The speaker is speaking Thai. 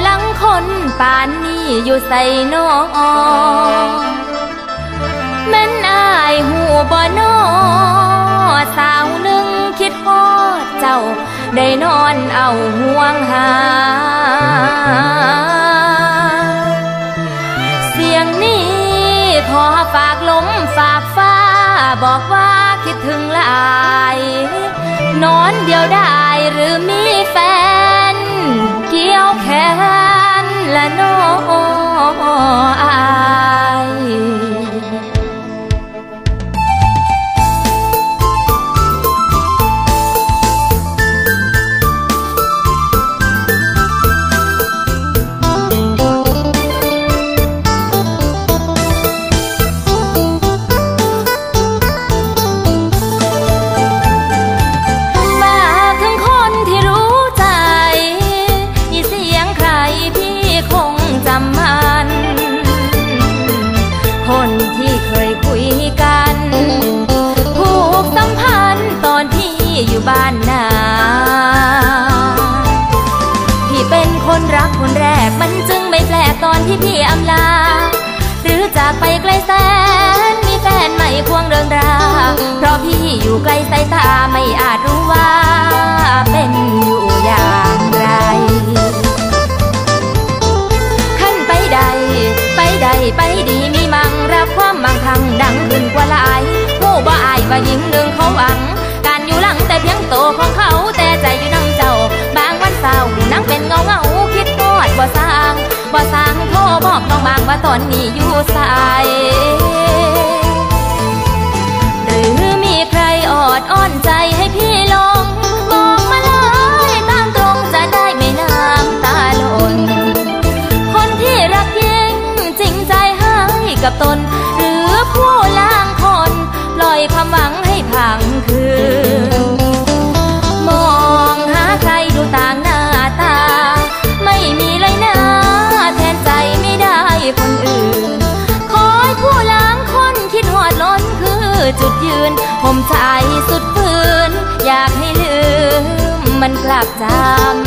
ลังคนป่านนี้อยู่ใส่นอแม่นอายหูบ่นอสาวหนึ่งคิดฮอดเจ้าได้นอนเอาห่วงหาเสียงนี้ขอฝากลมฝากฟ้าบอกว่าคิดถึงหลายนอนเดียวได้หรือมีแฟนเกี่ยวแขนและน้ออายคนที่เคยคุยกันผูกสัมพันธ์ตอนที่อยู่บ้านนาพี่เป็นคนรักคนแรกมันจึงไม่แปลกตอนที่พี่อำลาหรือจากไปไกลแสนมีแฟนใหม่ควงเริงราเพราะพี่อยู่ไกลสายตาไม่อาจรู้ว่าเป็นอยู่อย่างไรขั้นไปใดไปดีมีมังรับความมั่งคั่งดังขึ้นกว่าหลายผู้บ่อายว่าหญิงหนึ่งเขาหวังการอยู่หลังแต่เพียงโตของเขาแต่ใจอยู่นำเจ้าบางวันเศร้านั่งเป็นเงาคิดทอดบ่สร้างโทรบอกน้องบางว่าตอนนี้อยู่ไสหรือมีใครออดอ้อนใจให้พี่ลงบอกมาเลยตามตรงจะได้ไม่น้ำตาหล่นคนที่รักจริงใจให้กับตนหรือผู้ล้างคนปล่อยความหวังให้พังคืนมองหาใครดูต่างหน้าตาไม่มีเลยนะแทนใจไม่ได้คนอื่นคอยผู้ล้างคนคิดหอดล้นคือจุดยืนผมใจสุดฝืนอยากให้ลืมมันกลับจำ